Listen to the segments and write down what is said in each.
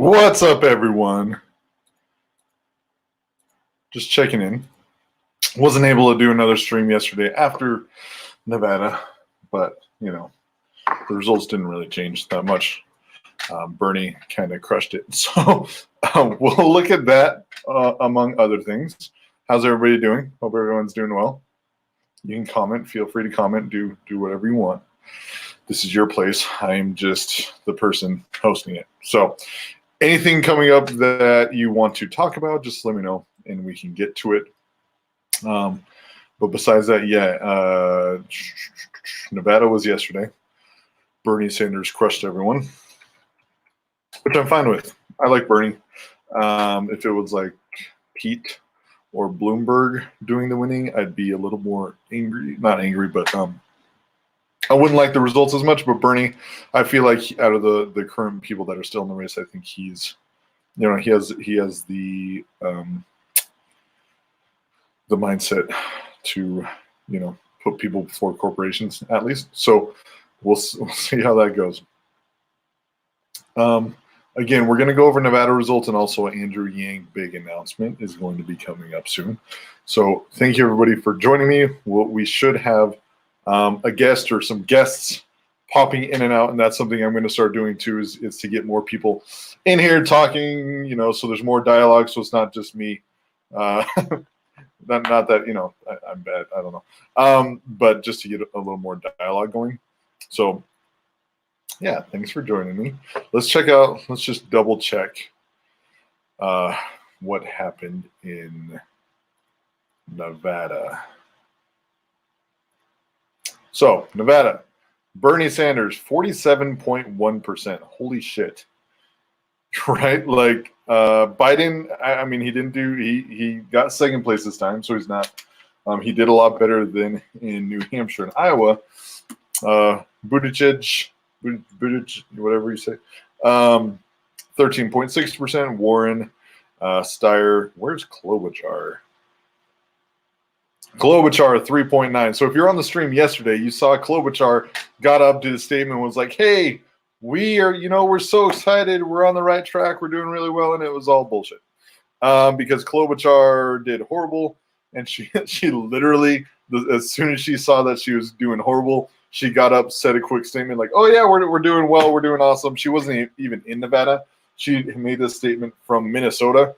What's up, everyone? Just checking in. Wasn't able to do another stream yesterday after Nevada, but the results didn't really change that much. Bernie kind of crushed it. So we'll look at that among other things. How's everybody doing? Hope everyone's doing well. You can comment. Feel free to comment. Do whatever you want. This is your place. I'm just the person hosting it. So anything coming up that you want to talk about, just let me know and we can get to it. But besides that, Nevada was yesterday. Bernie Sanders crushed everyone, which I'm fine with. I like Bernie. If it was like Pete or Bloomberg doing the winning, I'd be a little more angry. Not angry, but I wouldn't like the results as much. But Bernie, I feel like out of the current people that are still in the race, I think he's, he has the mindset to, put people before corporations at least. So we'll see how that goes. Again, we're going to go over Nevada results, and also Andrew Yang big announcement is going to be coming up soon. So thank you, everybody, for joining me. We should have a guest or some guests popping in and out, and that's something I'm going to start doing too, is to get more people in here talking, so there's more dialogue, so it's not just me. Not that, I'm bad, I don't know. But just to get a little more dialogue going. So yeah, thanks for joining me. Let's just double check what happened in Nevada. So Nevada, Bernie Sanders, 47.1%. Holy shit. Right? Like Biden, I mean, he got second place this time, so he's not, he did a lot better than in New Hampshire and Iowa. Buttigieg, whatever you say, 13.6%. Warren, Steyer, where's Klobuchar? Klobuchar, 3.9. So if you're on the stream yesterday, you saw Klobuchar got up to the statement and was like, hey, we're so excited. We're on the right track. We're doing really well. And it was all bullshit. Because Klobuchar did horrible. And she literally, as soon as she saw that she was doing horrible, she got up, said a quick statement like, oh, yeah, we're doing well. We're doing awesome. She wasn't even in Nevada. She made this statement from Minnesota.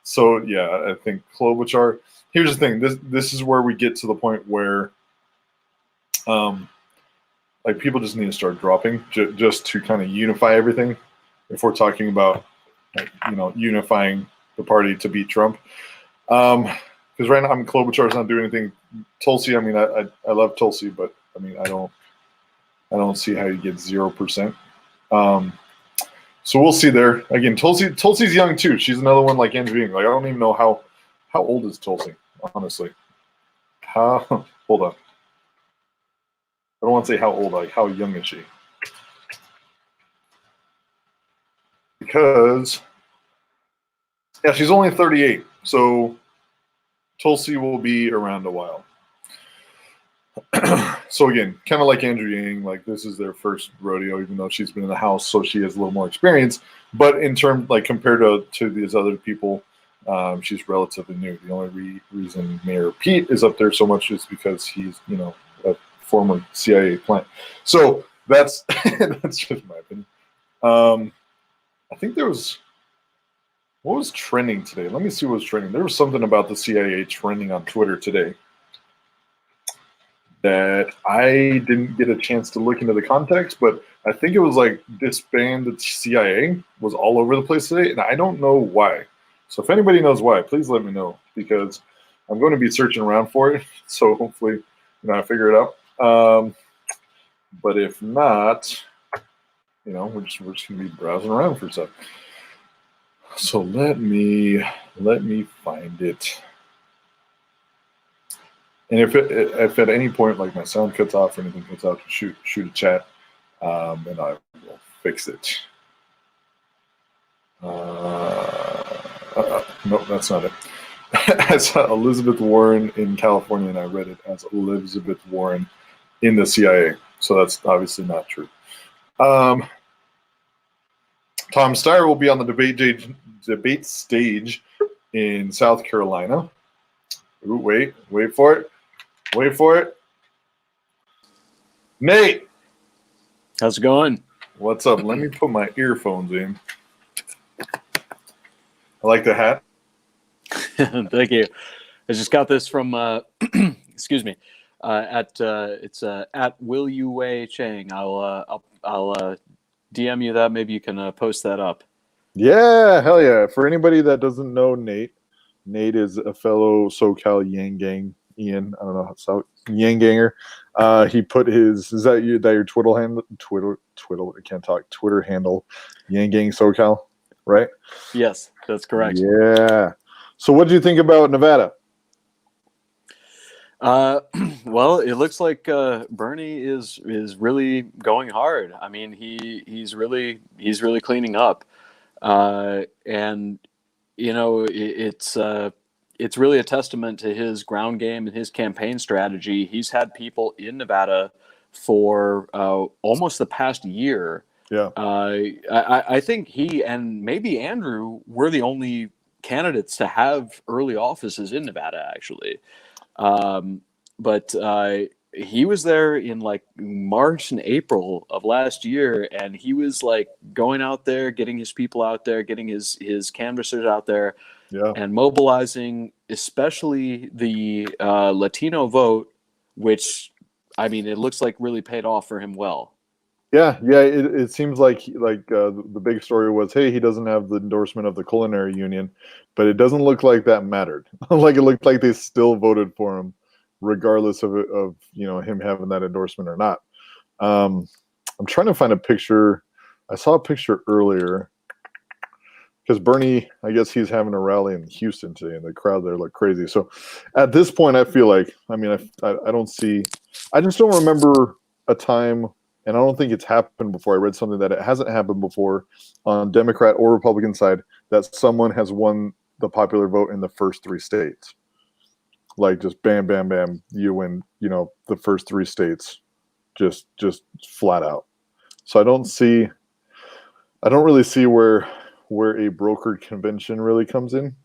So, yeah, I think Klobuchar. Here's the thing. This is where we get to the point where people just need to start dropping just to kind of unify everything. If we're talking about, unifying the party to beat Trump. Because right now, Klobuchar's not doing anything. Tulsi, I mean, I love Tulsi, but I mean, I don't see how you get 0%. So we'll see there. Again, Tulsi's young too. She's another one like Andrew Yang. Like, I don't even know how old is Tulsi, honestly. Hold on. I don't want to say how old, like how young is she? Because she's only 38. So Tulsi will be around a while. So again, kind of like Andrew Yang, like this is their first rodeo, even though she's been in the House, so she has a little more experience. But in terms, like compared to these other people, she's relatively new. The only reason Mayor Pete is up there so much is because he's, a former CIA plant. So that's that's just my opinion. I think there was, what was trending today? Let me see what was trending. There was something about the CIA trending on Twitter today that I didn't get a chance to look into the context, but I think it was like disband the CIA was all over the place today, and I don't know why. So if anybody knows why, please let me know, because I'm going to be searching around for it. So hopefully, I figure it out. But if not, we're just going to be browsing around for stuff. So let me find it. And if at any point like my sound cuts off or anything cuts out, shoot a chat, and I will fix it. Nope, that's not it. I saw Elizabeth Warren in California, and I read it as Elizabeth Warren in the CIA. So that's obviously not true. Tom Steyer will be on the debate stage in South Carolina. Ooh, wait for it. Wait for it. Nate! How's it going? What's up? Let me put my earphones in. I like the hat. Thank you. I just got this from, excuse me, it's at Will You Wei Chang. I'll DM you that. Maybe you can post that up. Yeah, hell yeah. For anybody that doesn't know Nate is a fellow SoCal Yang Gang. Ian, I don't know how Yang Ganger. He put his, is that your Twitter handle? I can't talk. Twitter handle, Yang Gang SoCal, right? Yes, that's correct. Yeah. So what do you think about Nevada? Well, it looks like Bernie is really going hard. I mean, he's really cleaning up, and you know it's really a testament to his ground game and his campaign strategy. He's had people in Nevada for almost the past year. Yeah. I think he and maybe Andrew were the only candidates to have early offices in Nevada, actually. But he was there in like March and April of last year, and he was like going out there, getting his people out there, getting his canvassers out there, Yeah. and mobilizing, especially the Latino vote, which, I mean, it looks like really paid off for him well. Yeah. It seems like the big story was, hey, he doesn't have the endorsement of the culinary union, but it doesn't look like that mattered. Like it looked like they still voted for him, regardless of him having that endorsement or not. I'm trying to find a picture. I saw a picture earlier because Bernie, I guess he's having a rally in Houston today, and the crowd there looked crazy. So at this point, I feel like, I mean, I don't see, I just don't remember a time. And I don't think it's happened before. I read something that it hasn't happened before on Democrat or Republican side that someone has won the popular vote in the first 3 states. Like just bam, bam, bam, you win, the first 3 states just flat out. So I don't really see where a brokered convention really comes in.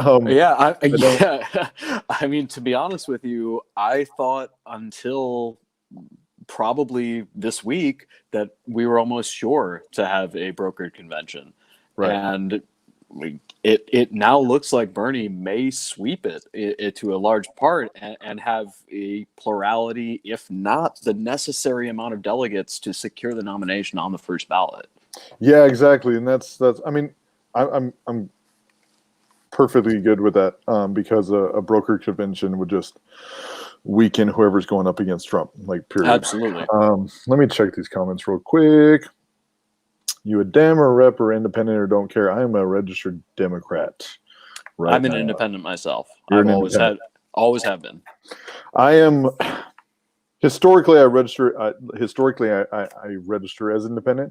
Yeah. I mean, to be honest with you, I thought until probably this week that we were almost sure to have a brokered convention. Right. And it now looks like Bernie may sweep it to a large part and have a plurality, if not the necessary amount of delegates to secure the nomination on the first ballot. Yeah, exactly. And that's I mean, I'm perfectly good with that, because a brokered convention would just weaken whoever's going up against Trump, like, period. Absolutely. Let me check these comments real quick. You a Dem or rep or independent or don't care? I am a registered Democrat. Right. I'm an independent myself. You're I've always have been. I am historically I register as independent,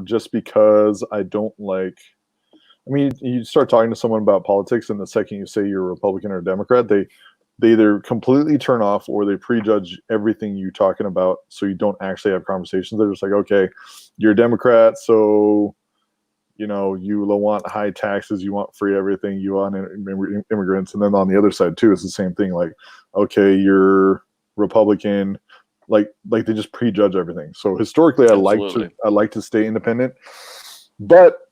just because I don't like. I mean, you start talking to someone about politics, and the second you say you're a Republican or a Democrat, they either completely turn off or they prejudge everything you're talking about, so you don't actually have conversations. They're just like, okay, you're a Democrat, so you want high taxes, you want free everything, you want immigrants, and then on the other side too, it's the same thing. Like, okay, you're Republican, like they just prejudge everything. So historically, Absolutely. I like to stay independent, but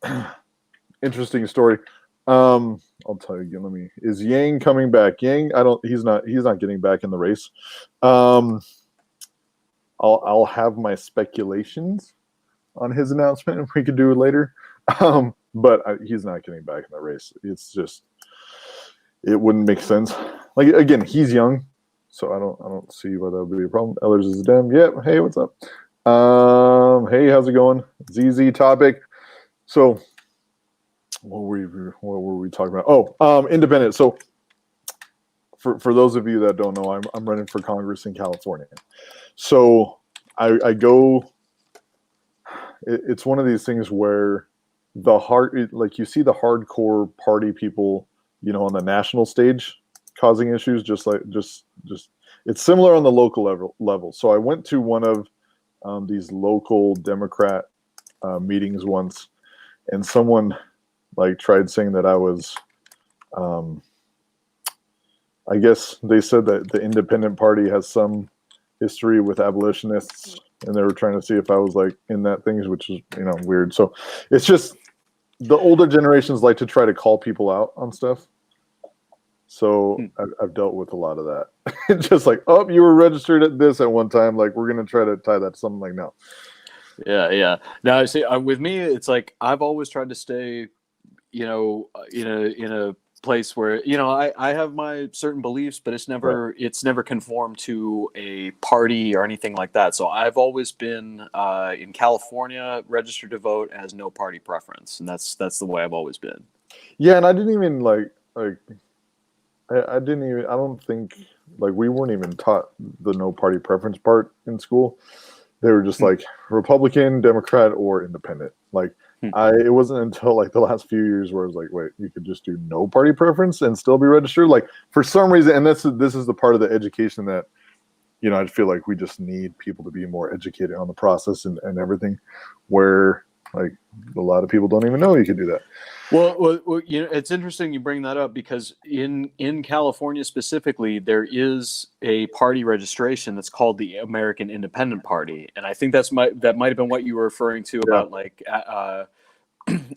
interesting story. I'll tell you again. Is Yang coming back? Yang, he's not getting back in the race. I'll have my speculations on his announcement, and we could do it later. But he's not getting back in the race. It's just, it wouldn't make sense. Like, again, he's young, so I don't see why that would be a problem. Ellers is a Dem. Yep. Hey, what's up? Hey, how's it going? ZZ topic. So, what were we talking about? Oh, independent. So, for those of you that don't know, I'm running for Congress in California. So I go. It's one of these things where like you see the hardcore party people, on the national stage causing issues, just it's similar on the local level. So I went to one of these local Democrat meetings once, and someone like tried saying that I was, I guess they said that the Independent Party has some history with abolitionists, and they were trying to see if I was like in that thing, which is weird. So it's just the older generations like to try to call people out on stuff. So I've dealt with a lot of that. It's just like, oh, you were registered at this at one time. Like, we're going to try to tie that to something like now. Yeah. Now, see, with me, it's like I've always tried to stay, in a place where I have my certain beliefs, but it's never conformed to a party or anything like that. So I've always been in California, registered to vote as no party preference, and that's the way I've always been. Yeah, and I didn't even I don't think we weren't even taught the no party preference part in school. They were just like Republican, Democrat, or Independent. It wasn't until the last few years where I was like, wait, you could just do no party preference and still be registered. For some reason, and this is the part of the education that, I feel like we just need people to be more educated on the process and everything, where a lot of people don't even know you can do that. Well, it's interesting you bring that up, because in California specifically, there is a party registration that's called the American Independent Party, and I think that might have been what you were referring to about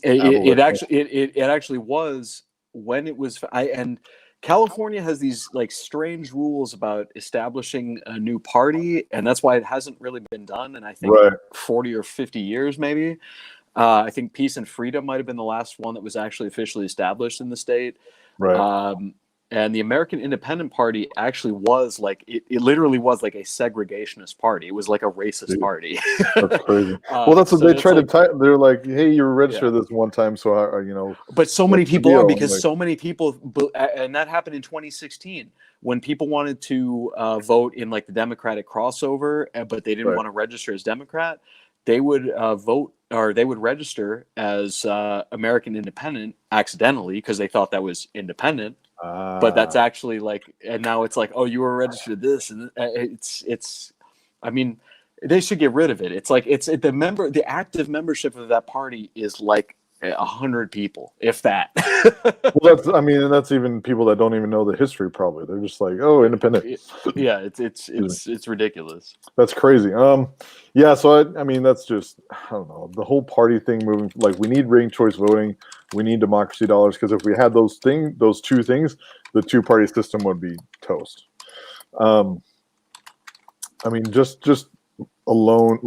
it actually was when it was and California has these strange rules about establishing a new party, and that's why it hasn't really been done in I think 40 or 50 years maybe. I think Peace and Freedom might have been the last one that was actually officially established in the state. Right. And the American Independent Party actually was it literally was like a segregationist party. It was like a racist party. That's crazy. Well, that's what they try to tie. They're like, hey, you were registered this one time, so But so many people are, because so many people, and that happened in 2016 when people wanted to vote in the Democratic crossover, but they didn't want to register as Democrat. They would vote, or they would register as American Independent accidentally because they thought that was independent. But that's actually and now it's oh, you were registered this, and it's. I mean, they should get rid of it. It's the active membership of that party is 100 people, if that. Well, that's even people that don't even know the history. Probably they're just oh, independent. Yeah, it's ridiculous. That's crazy. Yeah. So that's just, I don't know, the whole party thing moving. We need ranked choice voting. We need democracy dollars, because if we had those two things, the two-party system would be toast. Just alone,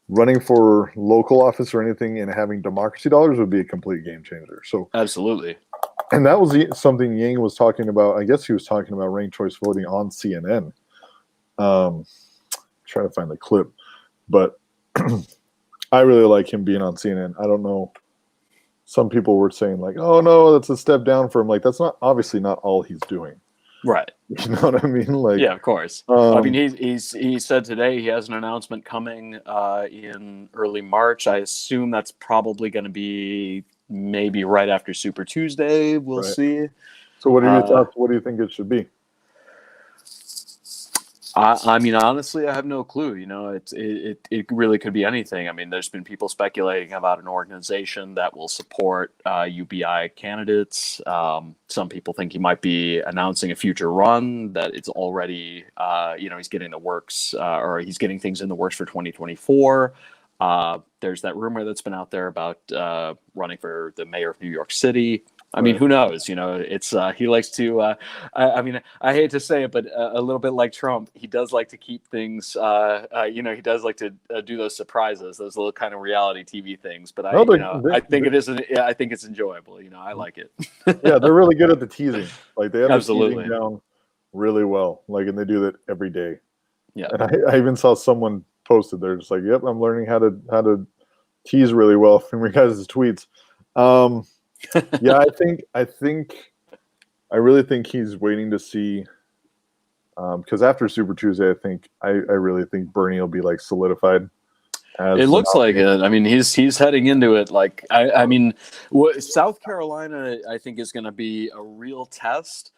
running for local office or anything and having democracy dollars would be a complete game changer. So absolutely. And that was something Yang was talking about. I guess he was talking about ranked choice voting on CNN. Try to find the clip, but I really like him being on CNN. I don't know. Some people were saying oh no, that's a step down for him. That's obviously not all he's doing. Right. You know what I mean? Yeah, of course. He said today he has an announcement coming in early March. I assume that's probably going to be maybe right after Super Tuesday. We'll see. So what are your thoughts? What do you think it should be? Honestly, I have no clue. It really could be anything. There's been people speculating about an organization that will support UBI candidates. Some people think he might be announcing a future run, that it's already, he's getting the works, or he's getting things in the works for 2024. There's that rumor that's been out there about running for the mayor of New York City. Who knows? It's he likes to. I hate to say it, but a little bit like Trump, he does like to keep things. He does like to do those surprises, those little kind of reality TV things. But I think it's enjoyable. I like it. Yeah, they're really good at the teasing. They have Absolutely. the teasing down really well. And they do that every day. Yeah. And I even saw someone posted. They're just yep, I'm learning how to tease really well from your guys' tweets. Yeah, I really think he's waiting to see, because after Super Tuesday, I really think Bernie will be solidified. It looks like it. He's heading into it. South Carolina, I think, is going to be a real test.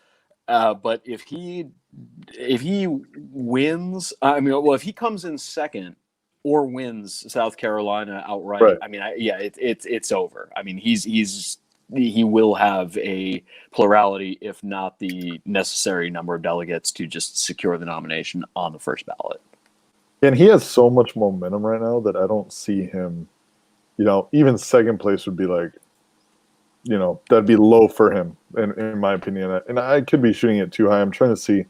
But if he wins, if he comes in second, or wins South Carolina outright, Right. I mean, it's over. I mean, he will have a plurality, if not the necessary number of delegates to just secure the nomination on the first ballot. And he has so much momentum right now that I don't see him, even second place would be like, that'd be low for him, in my opinion. And I could be shooting it too high. I'm trying to see.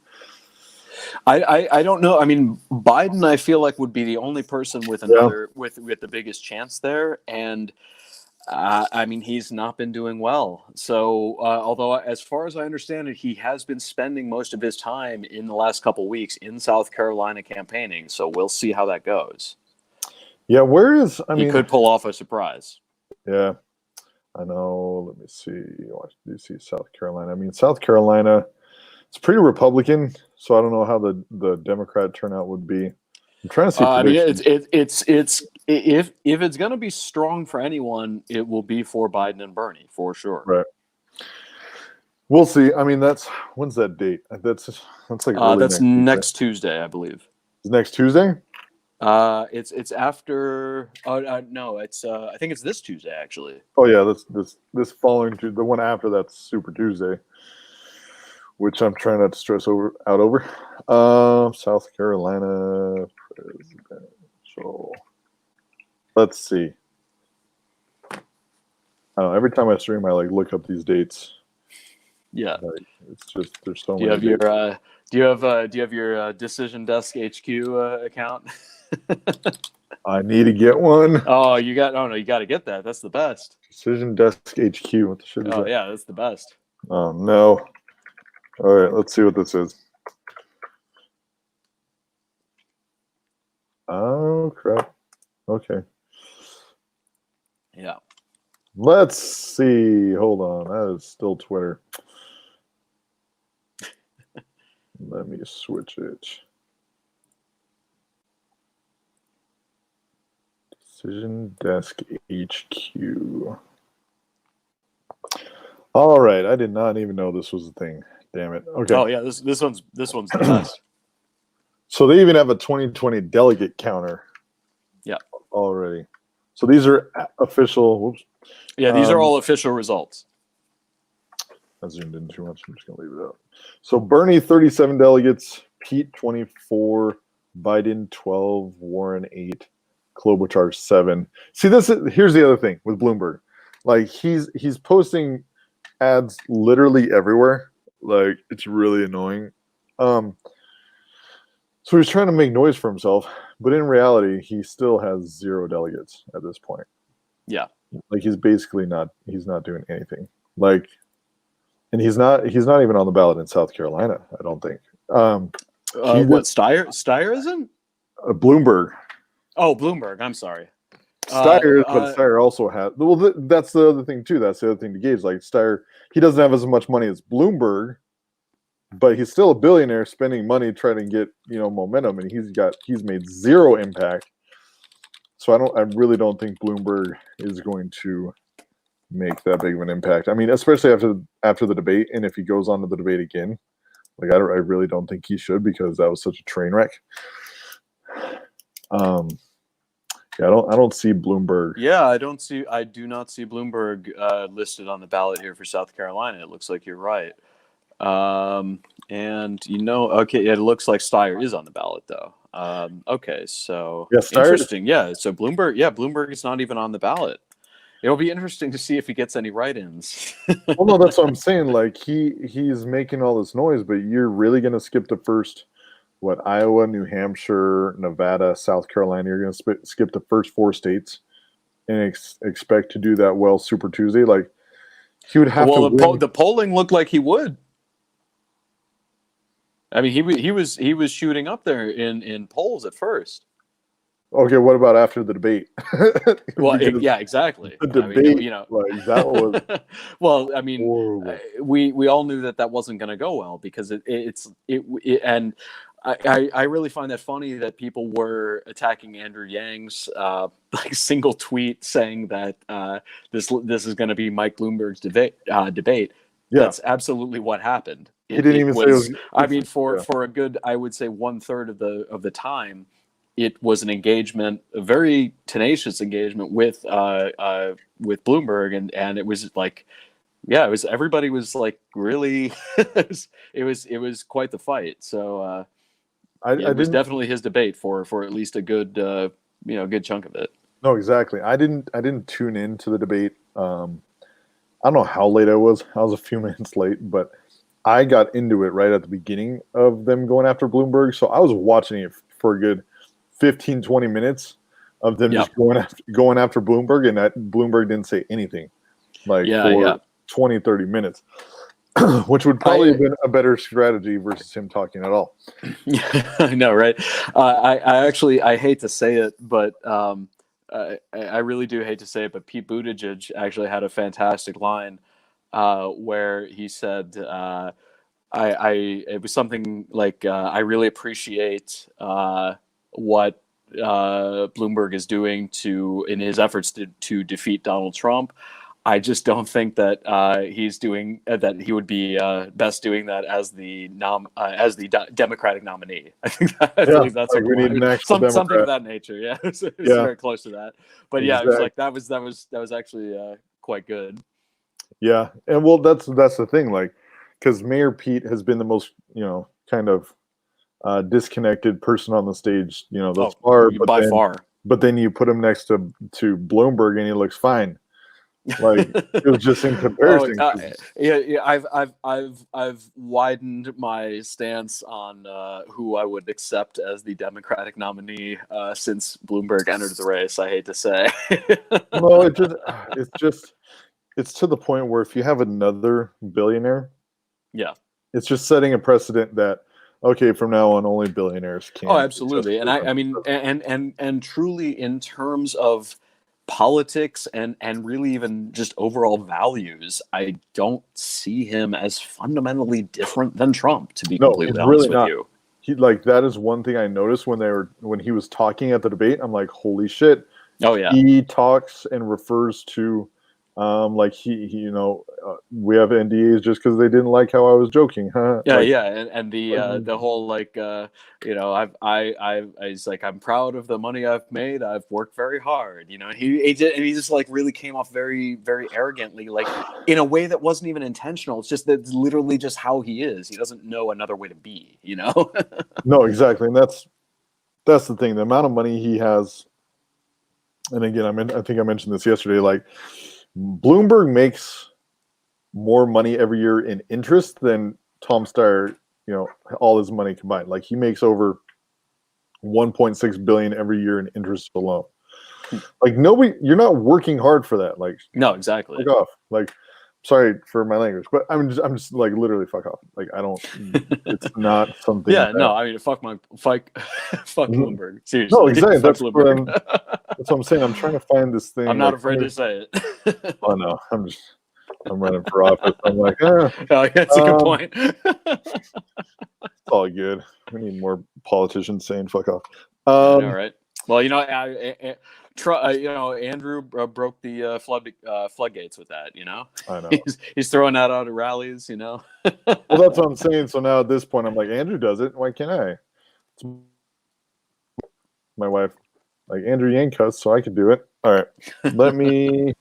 I don't know. I mean, Biden, I feel like would be the only person with another with the biggest chance there, and I mean, he's not been doing well. So, although as far as I understand it, he has been spending most of his time in the last couple of weeks in South Carolina campaigning. So we'll see how that goes. Yeah, he could pull off a surprise. Yeah, I know. Let me see. Washington, D.C., South Carolina. I mean, South Carolina, it's pretty Republican, so I don't know how the Democrat turnout would be. I'm trying to see. I mean, it's if it's going to be strong for anyone, it will be for Biden and Bernie for sure. Right. We'll see. I mean, when's that date? That's like that's next Tuesday, I believe. It's next Tuesday. It's after. No, it's. I think it's this Tuesday actually. Oh yeah, this following Tuesday. The one after that's Super Tuesday, which I'm trying not to stress out over. South Carolina presidential. Let's see. I don't know. Every time I stream, I look up these dates. Yeah, it's just there's so many. Do you have your Decision Desk HQ account? I need to get one. Oh, you got to get that. That's the best. Decision Desk HQ. What the shit is that? Oh yeah, that's the best. Oh no. All right, let's see what this is. Oh crap. Okay. Yeah. Let's see. Hold on. That is still Twitter. Let me switch it. Decision Desk HQ. All right. I did not even know this was a thing. Damn it. Okay. Oh yeah, this one's the best. So they even have a 2020 delegate counter. Yeah. Already. So these are official. Whoops. Yeah, these are all official results. I zoomed in too much. I'm just gonna leave it out. So Bernie 37 delegates, Pete 24, Biden 12, Warren 8, Klobuchar 7. See, here's the other thing with Bloomberg. He's posting ads literally everywhere. It's really annoying. So he's trying to make noise for himself, but in reality, he still has 0 delegates at this point. Yeah. He's basically he's not doing anything. And he's not even on the ballot in South Carolina, I don't think. What, Steyer isn't? Bloomberg. Oh, Bloomberg. I'm sorry. Steyer, but Steyer also has. Well, that's the other thing too. That's the other thing to gauge. Steyer, he doesn't have as much money as Bloomberg, but he's still a billionaire spending money trying to get momentum, and he's made 0 impact. So I really don't think Bloomberg is going to make that big of an impact. I mean, especially after the debate, and if he goes on to the debate again, I really don't think he should, because that was such a train wreck. Yeah, I don't see Bloomberg. Yeah, I do not see Bloomberg listed on the ballot here for South Carolina. It looks like you're right. And okay, it looks like Steyer is on the ballot though. Okay, so yeah, interesting. Yeah, so Bloomberg is not even on the ballot. It'll be interesting to see if he gets any write-ins. Well, no, that's what I'm saying. He's making all this noise, but you're really going to skip the first, Iowa, New Hampshire, Nevada, South Carolina. You're going to skip the first 4 states and expect to do that well Super Tuesday. He would have to win. The polling looked like he would. I mean, he was shooting up there in polls at first. Okay, what about after the debate? Well, yeah, exactly. The debate, that was well, I mean, horrible. We all knew that wasn't going to go well, because and I really find that funny that people were attacking Andrew Yang's single tweet saying that this is going to be Mike Bloomberg's debate. Yeah. That's absolutely what happened. He didn't even say it was, I mean, for a good, I would say 1/3 of the time, it was an engagement, a very tenacious engagement with Bloomberg, and it was like, yeah, it was, everybody was like really it was quite the fight. So I it was didn't definitely his debate for at least a good good chunk of it. no exactly. I didn't tune in to the debate. I don't know how late I was. I was a few minutes late, but I got into it right at the beginning of them going after Bloomberg. So I was watching it for a good 15, 20 minutes of them Yeah. just going after Bloomberg, and that Bloomberg didn't say anything for Yeah. 20, 30 minutes, which would probably have been a better strategy versus him talking at all. I know, right? I actually, I hate to say it, but I really do hate to say it, but Pete Buttigieg actually had a fantastic line where he said, it was something like, I really appreciate what Bloomberg is doing in his efforts to defeat Donald Trump. I just don't think that he's doing that. He would be best doing that as the Democratic nominee. I think that's Like what we need an actual something Democrat. of that nature. Yeah, it's Yeah. very close to that. But yeah, it was Exactly. like that was actually quite good. Yeah, and well, that's the thing, like, because Mayor Pete has been the most, kind of disconnected person on the stage, thus far. By far. But then you put him next to Bloomberg, and he looks fine. Like it was just in comparison. Yeah. I've widened my stance on who I would accept as the Democratic nominee since Bloomberg entered the race. I hate to say. No, it's to the point where if you have another billionaire, yeah, it's just setting a precedent that okay, from now on, only billionaires can. Oh, absolutely. And I mean, and truly, in terms of politics and really even just overall values, I don't see him as fundamentally different than Trump, to be completely honest with you. He, like, that is one thing I noticed when he was talking at the debate. I'm like, holy shit. Oh yeah. He talks and refers to like he we have NDAs just because they didn't like how I was joking, huh? Yeah, like, yeah, and the whole like I've like, I'm proud of the money I've made. I've worked very hard, and he just like really came off very, very arrogantly, like in a way that wasn't even intentional. It's just that's literally just how he is. He doesn't know another way to be, No, exactly, and that's the thing. The amount of money he has, and again, I think I mentioned this yesterday. Like, Bloomberg makes more money every year in interest than Tom Steyer, all his money combined. Like, he makes over 1.6 billion every year in interest alone. Like, you're not working hard for that. Like, no, exactly. Fuck off. Like, sorry for my language, but I'm just like, literally fuck off. Like, I don't. It's not something. Yeah, no, I mean, fuck Bloomberg. Seriously, no, exactly. That's Bloomberg. That's what I'm saying. I'm trying to find this thing. I'm not afraid to say it. Oh no, I'm running for office. I'm like, that's a good point. It's all good. We need more politicians saying "fuck off." I know, right? Well, Andrew broke the floodgates with that. I know. He's throwing that out at rallies. Well, that's what I'm saying. So now at this point, I'm like, Andrew does it. Why can't I? My wife, like, Andrew Yang cuss, so I could do it. All right, let me.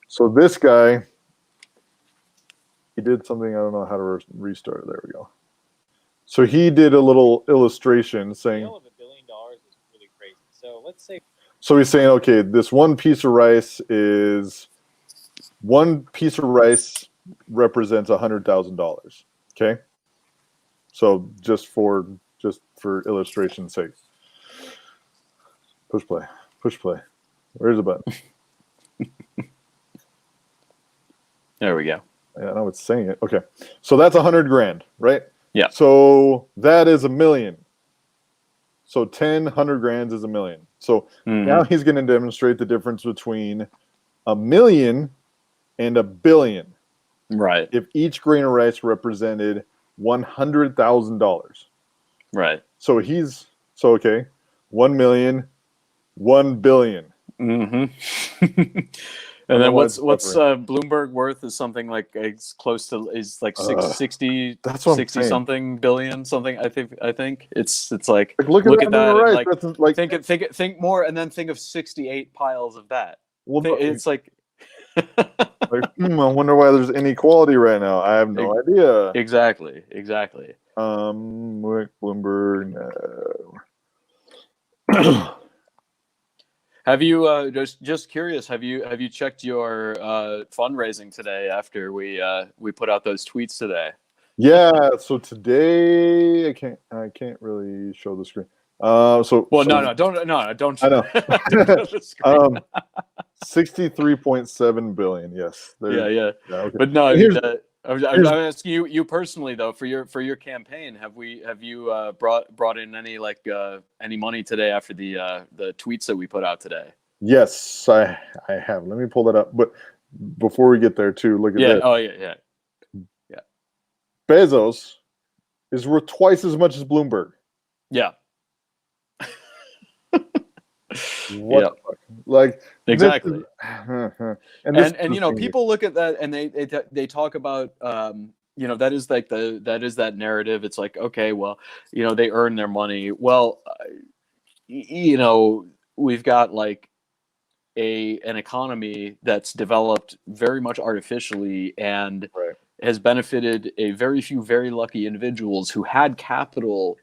So this guy, he did something. I don't know how to restart it. There we go. So he did a little illustration saying, The sale of $1 billion is really crazy. So let's say. So he's saying, okay, this one piece of rice represents $100,000. Okay. So just for illustration's sake. Push play. Where's the button? There we go. I know it's saying it. Okay. So that's $100,000, right? Yeah. So that is $1 million. So 100 grand is $1 million. So now he's going to demonstrate the difference between $1 million and $1 billion. Right. If each grain of rice represented $100,000. Right. So okay, 1 million, 1 billion. Mm-hmm. And then why what's it's suffering. Bloomberg worth is something like it's close to is like Uh, 60 that's what I'm 60 saying. something billion something I think it's like Like, look look at at that on that the and right. like That's like, think more and then think of 68 piles of that. well, It's like I wonder why there's inequality right now. I have no idea. exactly. Rick Bloomberg. No. Have you just curious? Have you checked your fundraising today after we put out those tweets today? Yeah. So today I can't really show the screen. Well, So don't I know. don't show the screen. 63.7 billion. Yes. Yeah. Yeah. Okay. But no, I And mean, here's I'm here's asking you personally though for your campaign. Have you brought in any any money today after the tweets that we put out today? yes, I have. Let me pull that up. But before we get there, too, look at Yeah. this. Oh yeah. Bezos is worth twice as much as Bloomberg. Yeah. What Yeah. the fuck? Like Exactly. and you know, people look at that and they talk about you know, that is like that narrative. It's like, okay, well, you know, they earn their money. Well, you know, we've got like an economy that's developed very much artificially and Right. has benefited a very few very lucky individuals who had capital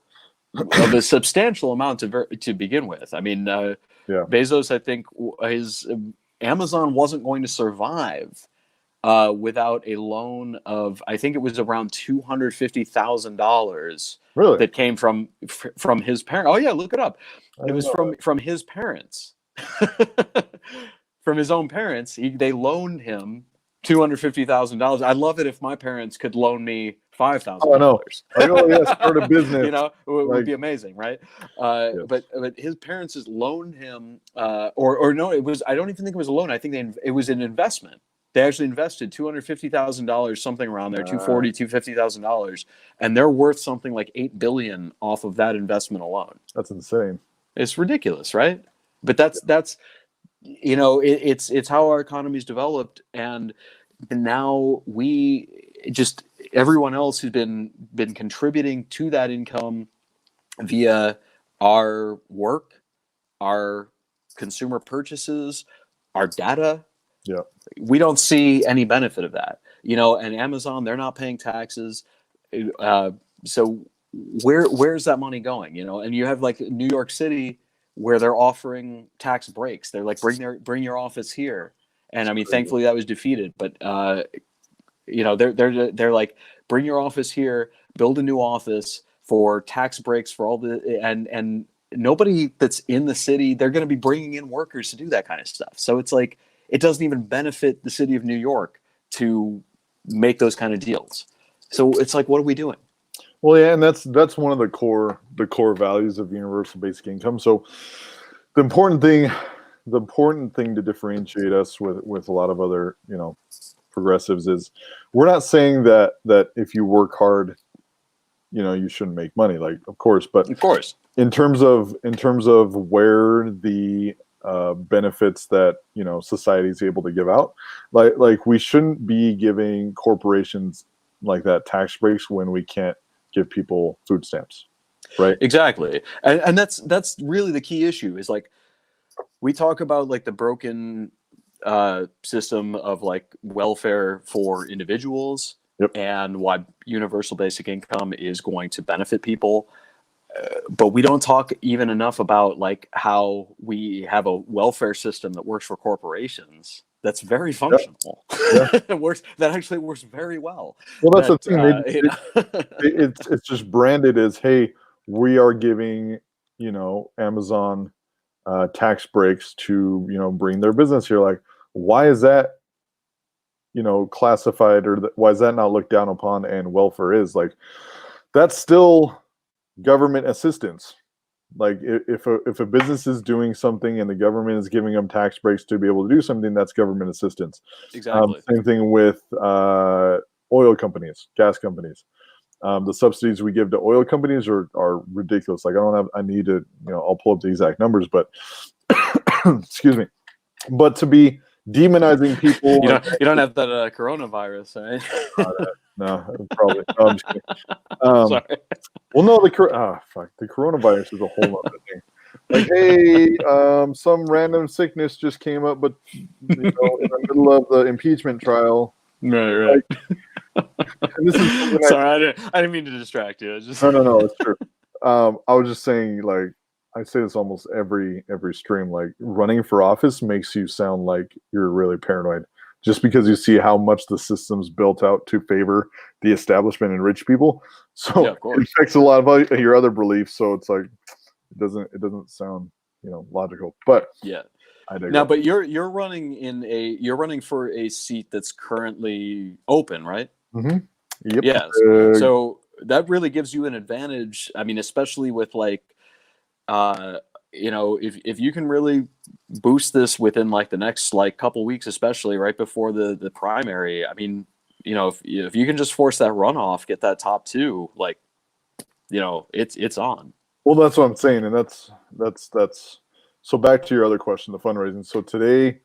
of a substantial amount to begin with. I mean, Yeah. Bezos, I think his Amazon wasn't going to survive without a loan of, I think it was around $250,000 Really? that came from his parent. Oh yeah, look it up. I It didn't was know from his parents. From his own parents. They loaned him $250,000. I'd love it if my parents could loan me $5,000. Oh, I know. Like, oh yeah, start a business. You know, it would Like, be amazing, right? yes. But his parents has loaned him, or no, it was. I don't even think it was a loan. I think it was an investment. They actually invested $250,000, something around there, $250,000, and they're worth something like $8 billion off of that investment alone. That's insane. It's ridiculous, right? But that's you know, it's how our economy's developed, and now everyone else who's been contributing to that income via our work, our consumer purchases, our data. Yeah. We don't see any benefit of that, you know. And Amazon, they're not paying taxes, so where's that money going, you know? And you have like New York City where they're offering tax breaks. They're like, bring your office here. And I mean, thankfully that was defeated, but you know, they're like, bring your office here, build a new office for tax breaks for all the, and nobody that's in the city, they're going to be bringing in workers to do that kind of stuff. So it's like, it doesn't even benefit the city of New York to make those kind of deals. So it's like, what are we doing? Well, yeah, and that's one of the core values of universal basic income. So the important thing to differentiate us with a lot of other, you know, progressives is we're not saying that if you work hard, you know, you shouldn't make money. Like, of course, but Of course. in terms of where the benefits that, you know, society is able to give out, like we shouldn't be giving corporations like that tax breaks when we can't give people food stamps, right? Exactly. And that's really the key issue is like, we talk about like the broken system of like welfare for individuals. Yep. And why universal basic income is going to benefit people. But we don't talk even enough about like how we have a welfare system that works for corporations that's very functional. Yep. That actually works very well. Well, that's the thing. You know? It's just branded as, hey, we are giving, you know, Amazon tax breaks to, you know, bring their business here. Like, why is that, you know, classified, or why is that not looked down upon? And welfare is like, that's still government assistance. Like, if a business is doing something and the government is giving them tax breaks to be able to do something, that's government assistance. Exactly. Same thing with oil companies, gas companies. The subsidies we give to oil companies are ridiculous. Like, I need to, you know, I'll pull up the exact numbers, but excuse me. But to be demonizing people. You don't have that coronavirus, right? No, probably. No, I'm just kidding. Sorry. Well, no, the coronavirus is a whole other thing. Like, hey, some random sickness just came up, but in the middle of the impeachment trial. Right. And this is something Sorry, I didn't mean to distract you. No, it's true. I was just saying, like, I say this almost every stream. Like, running for office makes you sound like you're really paranoid, just because you see how much the system's built out to favor the establishment and rich people. So of course. it affects a lot of your other beliefs. So it's like it doesn't sound logical. But yeah. I digress. Now, but you're running for a seat that's currently open, right? Mm-hmm. Yep. Yes. So that really gives you an advantage. I mean, especially with like, if you can really boost this within like the next like couple weeks, especially right before the primary. I mean, if you can just force that runoff, get that top two, like, it's on. Well, that's what I'm saying, and that's. So back to your other question, the fundraising. So today,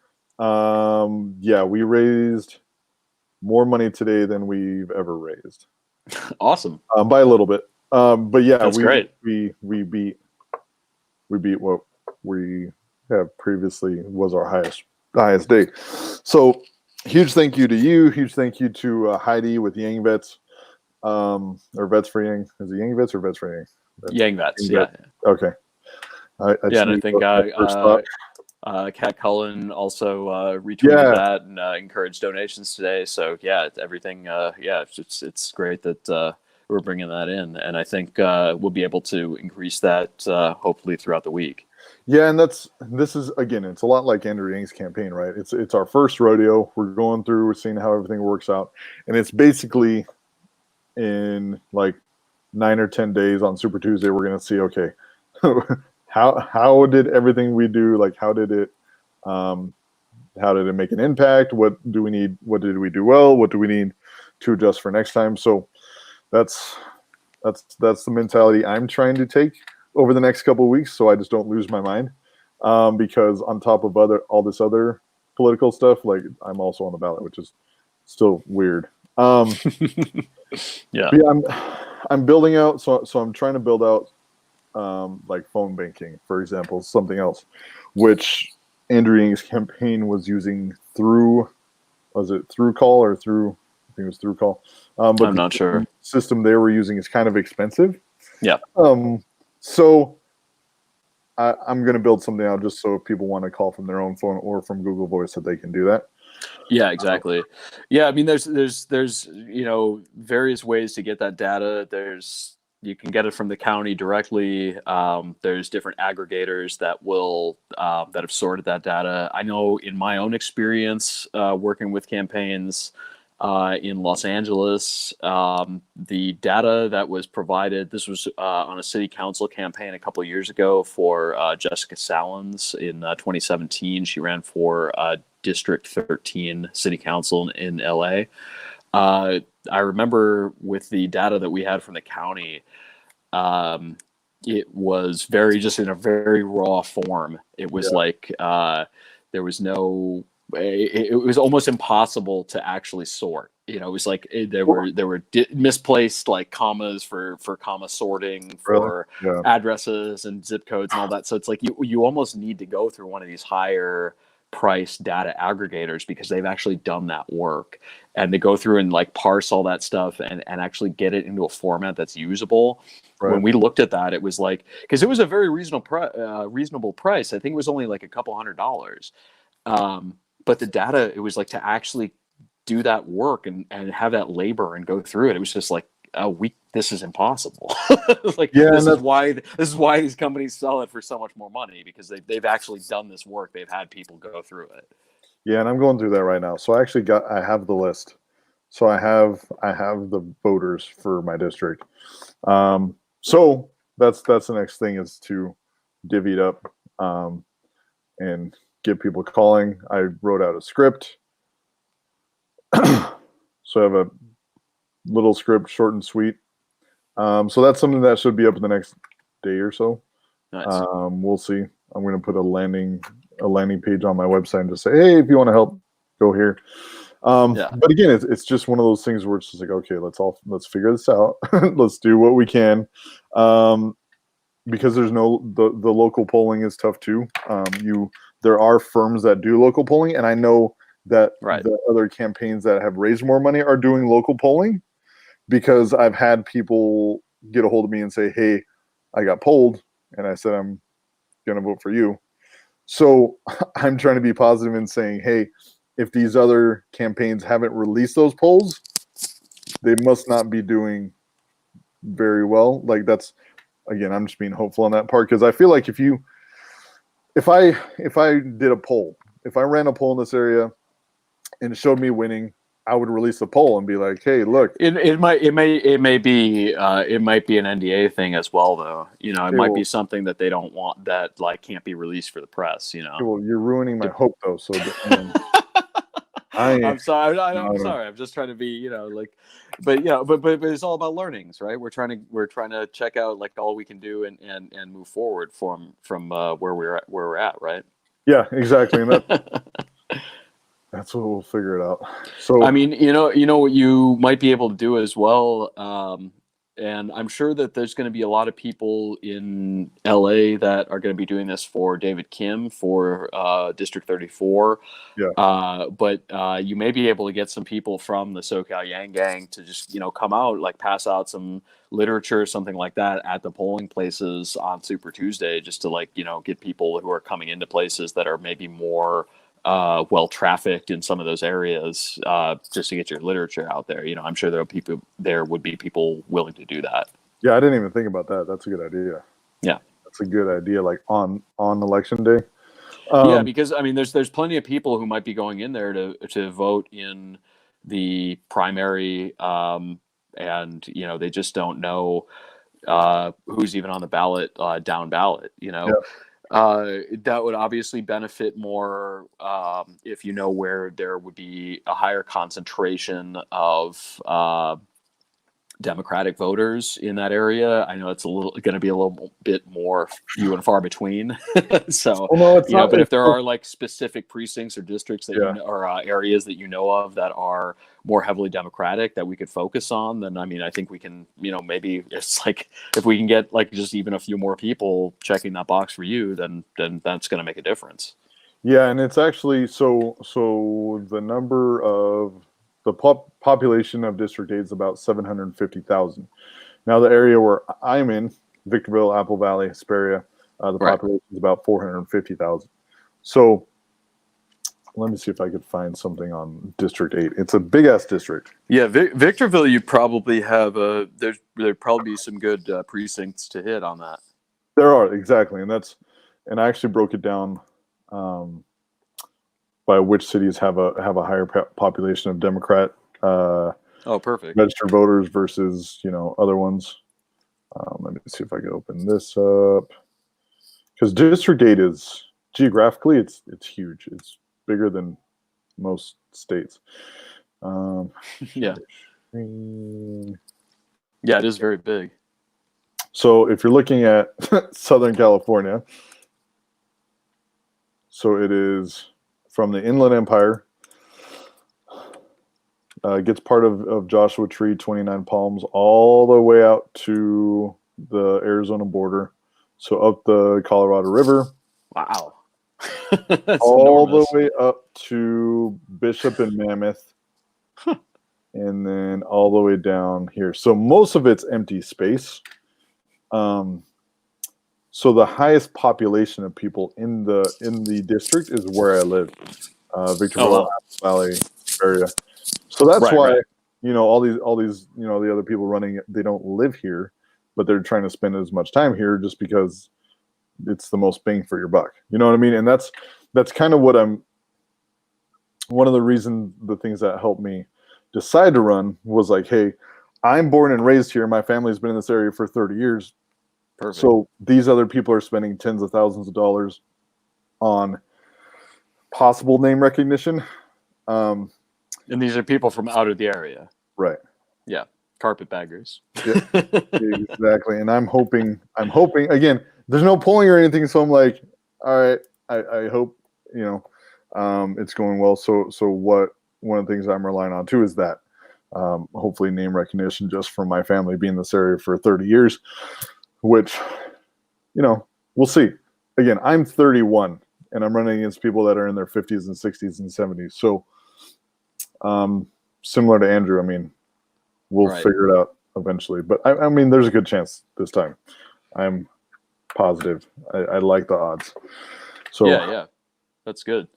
we raised more money today than we've ever raised. Awesome. By a little bit. But yeah, that's great. We beat what we have previously was our highest day. So huge thank you to you. Huge thank you to Heidi with Yang Vets, or Vets for Yang. Is it Yang Vets or Vets for Yang? Yang Vets. Yeah. Okay. And I think Kat Cullen also retweeted that and encouraged donations today. So everything. It's great that we're bringing that in, and I think we'll be able to increase that hopefully throughout the week. Yeah, and this is again, it's a lot like Andrew Yang's campaign, right? It's our first rodeo. We're going through, we're seeing how everything works out, and it's basically in like 9 or 10 days on Super Tuesday, we're gonna see, okay, how did everything we do, like how did it make an impact? What do we need? What did we do well? What do we need to adjust for next time? So that's the mentality I'm trying to take over the next couple of weeks, so I just don't lose my mind. Because on top of all this other political stuff, like I'm also on the ballot, which is still weird. Yeah, I'm building out. So I'm trying to build out like phone banking, for example, something else, which Andrew Yang's campaign was using through. Was it through call or through? I think it was through call. But I'm not sure. System they were using is kind of expensive. Yeah. So I'm going to build something out just so if people want to call from their own phone or from Google Voice that they can do that. Yeah, exactly. Yeah, I mean, there's various ways to get that data. You can get it from the county directly. There's different aggregators that have sorted that data. I know in my own experience working with campaigns in Los Angeles, the data that was provided, this was on a city council campaign a couple of years ago for Jessica Salins in 2017. She ran for District 13 City Council in LA. I remember with the data that we had from the county, it was just in a very raw form. It was like there was no. It was almost impossible to actually sort. It was like there were misplaced like commas for comma sorting for addresses and zip codes and all that. So it's like you almost need to go through one of these higher price data aggregators because they've actually done that work, and to go through and like parse all that stuff and actually get it into a format that's usable. Right. When we looked at that, it was like, because it was a very reasonable price. I think it was only like a couple $100. But the data, it was like to actually do that work and have that labor and go through it. It was just like, this is impossible. This is why these companies sell it for so much more money, because they've actually done this work. They've had people go through it. Yeah, and I'm going through that right now. So I have the list. So I have the voters for my district. So that's the next thing, is to divvy it up and get people calling. I wrote out a script. So I have a little script, short and sweet. So that's something that should be up in the next day or so. Nice. We'll see. I'm going to put a landing a landing page on my website and just say, hey, if you want to help, go here. Yeah. But again, it's just one of those things where it's just like, okay, let's figure this out. Let's do what we can. Because there's the local polling is tough too. There are firms that do local polling, and I know that Right. the other campaigns that have raised more money are doing local polling, because I've had people get a hold of me and say, hey, I got polled, and I said I'm gonna vote for you. So I'm trying to be positive in saying, hey, if these other campaigns haven't released those polls, they must not be doing very well. Like, that's, again, I'm just being hopeful on that part, because I feel like if I did a poll, if I ran a poll in this area and it showed me winning, I would release a poll and be like, hey, look. It might be an NDA thing as well, though. You know, it might be something that they don't want, that like can't be released for the press. You know. Well, you're ruining my hope, though. So I'm sorry. I'm sorry. I'm just trying to be, you know, like, but it's all about learnings, right? We're trying to check out like all we can do and move forward from where we're at, right? Yeah, exactly. And that's what we'll figure it out. So I mean, you know what you might be able to do as well, and I'm sure that there's going to be a lot of people in LA that are going to be doing this for David Kim for District 34. Yeah. But you may be able to get some people from the SoCal Yang Gang to just, you know, come out, like pass out some literature, something like that at the polling places on Super Tuesday, just to, like, you know, get people who are coming into places that are maybe more well trafficked in some of those areas, just to get your literature out there. You know, I'm sure there would be people willing to do that. Yeah, I didn't even think about that. That's a good idea. Yeah, that's a good idea. Like on election day. Yeah, because I mean, there's plenty of people who might be going in there to vote in the primary, and you know, they just don't know who's even on the ballot, down ballot. You know. Yeah. That would obviously benefit more if you know where there would be a higher concentration of Democratic voters in that area. I know it's going to be a little bit more few and far between. So, but if there are like specific precincts or districts that you know, or areas that you know of that are more heavily Democratic that we could focus on, then I mean, I think we can, you know, maybe it's like if we can get like just even a few more people checking that box for you, then that's going to make a difference. Yeah, and it's actually so the number of the population of District 8 is about 750,000. Now, the area where I'm in, Victorville, Apple Valley, Hesperia, the population is about 450,000. So let me see if I could find something on District 8. It's a big-ass district. Yeah, Victorville, you probably have there'd probably be some good precincts to hit on that. There are, exactly. And I actually broke it down by which cities have a higher population of Democrat perfect registered voters versus, you know, other ones. Let me see if I can open this up, because District 8 is geographically it's huge. It's bigger than most states. Yeah, it is very big. So if you're looking at Southern California, so it is from the Inland Empire, gets part of Joshua Tree, 29 Palms, all the way out to the Arizona border. So up the Colorado River. Wow. All enormous. The way up to Bishop and Mammoth. And then all the way down here. So most of it's empty space. So the highest population of people in the district is where I live, Victorville, Valley area. So that's why you know all these you know the other people running, they don't live here, but they're trying to spend as much time here just because it's the most bang for your buck. You know what I mean? And that's kind of what one of the reasons, the things that helped me decide to run was like, hey, I'm born and raised here. My family's been in this area for 30 years. Perfect. So these other people are spending tens of thousands of dollars on possible name recognition. And these are people from out of the area. Right. Yeah. Carpetbaggers. Yeah, exactly. And I'm hoping, again, there's no polling or anything. So I'm like, all right, I hope it's going well. So one of the things I'm relying on too is that hopefully name recognition just from my family being in this area for 30 years, which, we'll see. Again, I'm 31 and I'm running against people that are in their 50s and 60s and 70s. So similar to Andrew, I mean, we'll Right. figure it out eventually. But I mean, there's a good chance this time. I'm positive. I like the odds. So Yeah, that's good.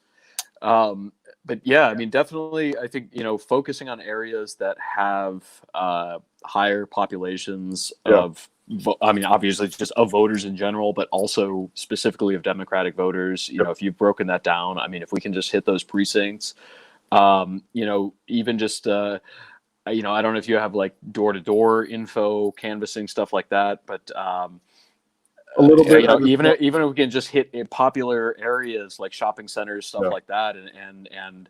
But yeah, I mean, definitely, I think focusing on areas that have higher populations Yeah. of, I mean, obviously just of voters in general, but also specifically of Democratic voters. If you've broken that down, I mean, if we can just hit those precincts, even just. I don't know if you have like door-to-door info, canvassing, stuff like that, but a little bit. even if we can just hit popular areas like shopping centers, stuff Yeah. like that, and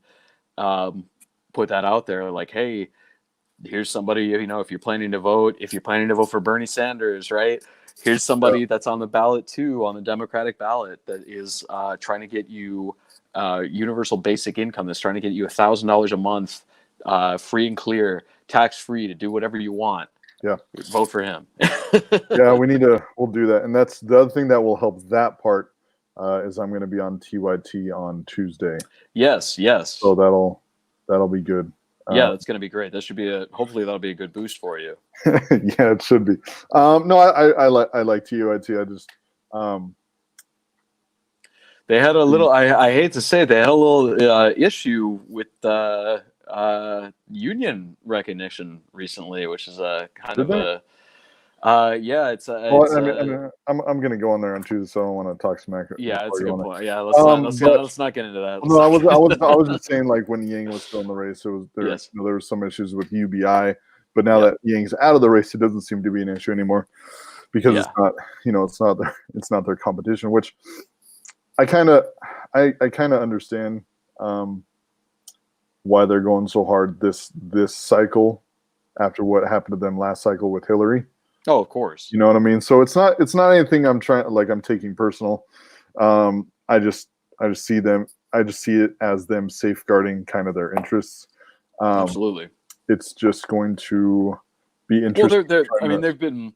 put that out there, like, hey, here's somebody. If you're planning to vote, for Bernie Sanders, right? Here's somebody that's on the ballot too, on the Democratic ballot, that is trying to get you universal basic income. That's trying to get you $1,000 a month, free and clear, tax free, to do whatever you want. Yeah. Vote for him. Yeah, we'll do that. And that's the other thing that will help that part is I'm going to be on TYT on Tuesday. Yes. So that'll be good. Yeah, that's going to be great. That should be hopefully that'll be a good boost for you. Yeah, it should be. No, I like TYT. I just they had a little. I hate to say it, they had a little issue with union recognition recently, which is a kind Did of they? yeah. It's well, I mean, I'm going to go on there on Tuesday, so I don't want to talk smack. Yeah, it's a before good you on point. Yeah, let's not get into that. No, I was just saying, like, when Yang was still in the race, there Yes. there was some issues with UBI, but now Yeah. that Yang's out of the race, it doesn't seem to be an issue anymore because Yeah. it's not their competition, which I kind of understand why they're going so hard this cycle after what happened to them last cycle with Hillary. Oh, of course. You know what I mean? So it's not anything I'm taking personal. I just see it as them safeguarding kind of their interests. Absolutely. It's just going to be interesting. Well, they've been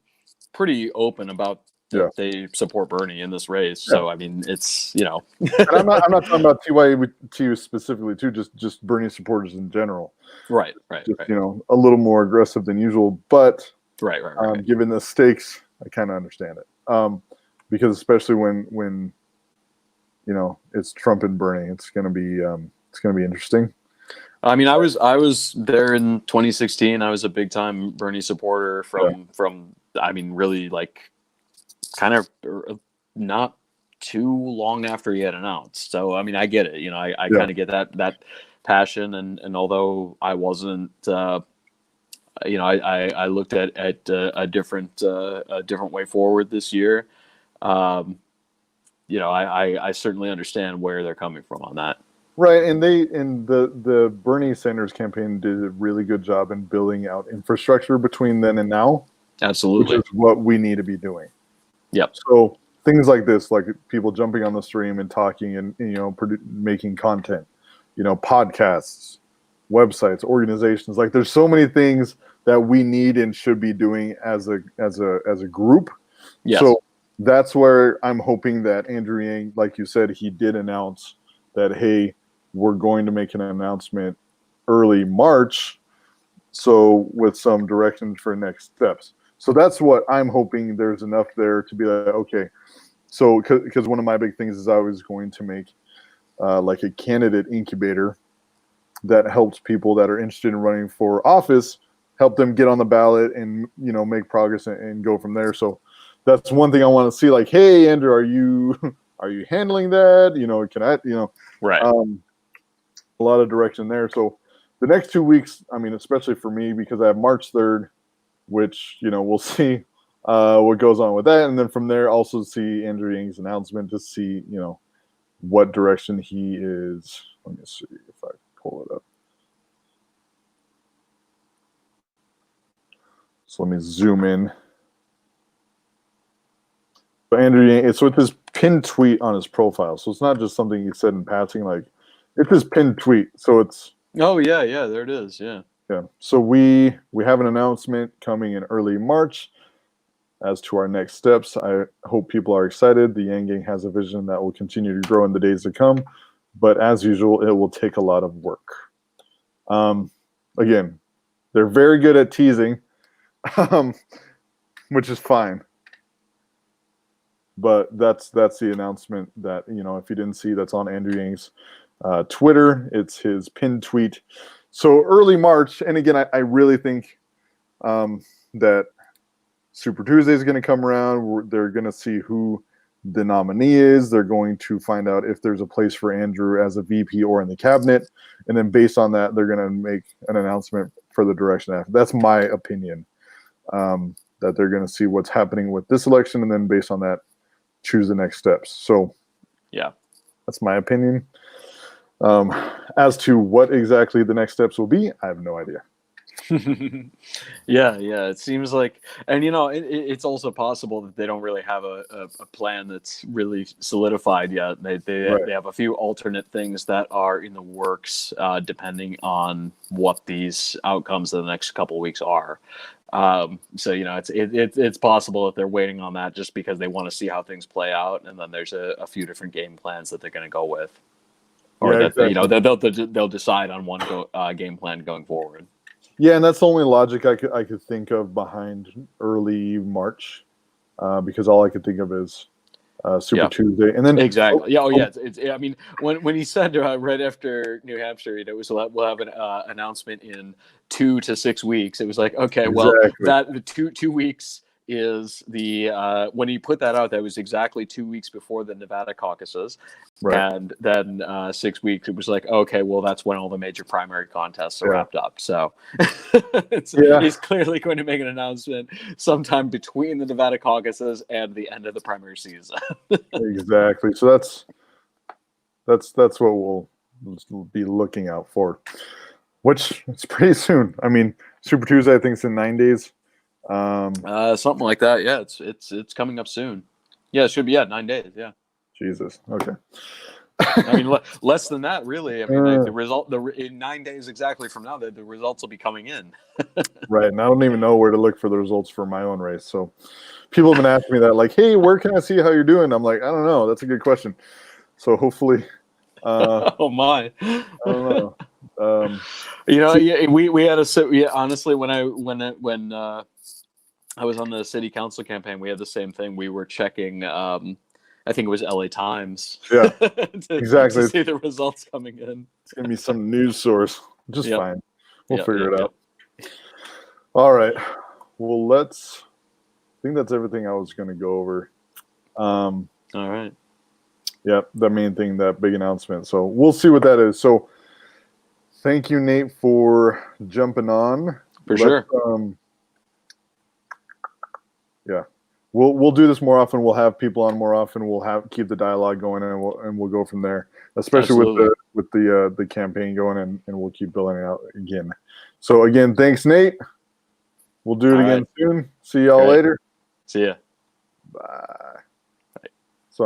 pretty open about that they support Bernie in this race. Yeah. So I mean, it's And I'm not talking about TYT specifically too, just Bernie supporters in general. Right. Just, a little more aggressive than usual, but right. Given the stakes, I kind of understand it. Because especially when it's Trump and Bernie, it's gonna be interesting. I mean, I was there in 2016. I was a big time Bernie supporter from I mean, really, like, kind of not too long after he had announced. So I mean, I get it. I kind of get that passion, and although I wasn't, I looked at a different way forward this year. I certainly understand where they're coming from on that. Right, and the Bernie Sanders campaign did a really good job in building out infrastructure between then and now. Absolutely, which is what we need to be doing. Yep. So things like this, like people jumping on the stream and talking and making content, podcasts, websites, organizations. Like there's so many things that we need and should be doing as a group. Yes. So that's where I'm hoping that Andrew Yang, like you said, he did announce that, hey, we're going to make an announcement early March, so with some directions for next steps. So that's what I'm hoping. There's enough there to be like, okay. So because one of my big things is I was going to make like a candidate incubator that helps people that are interested in running for office, help them get on the ballot and make progress and go from there. So that's one thing I want to see. Like, hey, Andrew, are you handling that? Can I? Right. A lot of direction there. So the next 2 weeks, I mean, especially for me, because I have March 3rd, which, we'll see what goes on with that. And then from there, also see Andrew Yang's announcement to see, what direction he is. Let me see if I can pull it up. So let me zoom in. But Andrew Yang, it's with his pinned tweet on his profile, so it's not just something he said in passing. Like, it's his pinned tweet, so it's Oh yeah, there it is. Yeah. yeah. So we have an announcement coming in early March as to our next steps. I hope people are excited. The Yang Gang has a vision that will continue to grow in the days to come, but as usual, it will take a lot of work. Again, they're very good at teasing, which is fine. But that's the announcement that, you know, if you didn't see, that's on Andrew Yang's Twitter. It's his pinned tweet. So early March, and again, I really think that Super Tuesday is going to come around. They're going to see who the nominee is. They're going to find out if there's a place for Andrew as a VP or in the cabinet. And then based on that, they're going to make an announcement for the direction after. That's my opinion, that they're going to see what's happening with this election. And then based on that, choose the next steps. So Yeah. that's my opinion. As to what exactly the next steps will be, I have no idea. Yeah, it seems like, and you know, it's also possible that they don't really have a plan that's really solidified yet. They Right. they have a few alternate things that are in the works, depending on what these outcomes of the next couple of weeks are. So you know, it's possible that they're waiting on that just because they want to see how things play out, and then there's a few different game plans that they're going to go with, or Yeah, that you know exactly. they'll decide on one game plan going forward. Yeah, and that's the only logic I could think of behind early March, because all I could think of is Super Yeah. Tuesday, and then Exactly. Yeah. Oh, yeah. I mean, when he said right after New Hampshire, you know, it was we'll have an announcement in 2 to 6 weeks. It was like, okay, well, Exactly. that the 2 weeks is the when he put that out, that was exactly 2 weeks before the Nevada caucuses, Right. and then 6 weeks, it was like, okay, well, that's when all the major primary contests are Yeah. wrapped up. So Yeah. he's clearly going to make an announcement sometime between the Nevada caucuses and the end of the primary season. Exactly. So that's what we'll be looking out for, which it's pretty soon. I mean, Super Tuesday, I think it's in 9 days. Something like that. Yeah, it's coming up soon. Yeah, it should be 9 days. Yeah, Jesus. Okay. I mean less than that, really. I mean, the result in 9 days exactly from now, the results will be coming in. Right. And I don't even know where to look for the results for my own race. So people have been asking me that, like, hey, where can I see how you're doing? I'm like, I don't know. That's a good question. So hopefully, Oh my! I don't know. You know, yeah, we had honestly, when I was on the city council campaign, we had the same thing. We were checking. I think it was LA Times. Yeah, to, exactly. To see the results coming in. It's gonna be some news source, which is Yep. fine. We'll Yep, figure yep, it out. All right. Well, I think that's everything I was gonna go over. All right. Yeah, the main thing, that big announcement. So we'll see what that is. So thank you, Nate, for jumping on. For sure. Yeah, we'll do this more often. We'll have people on more often. We'll keep the dialogue going, and we'll go from there. Especially Absolutely. with the campaign going, and we'll keep building it out again. So again, thanks, Nate. We'll do it All again right. soon. See y'all Great. later. See ya. Bye. So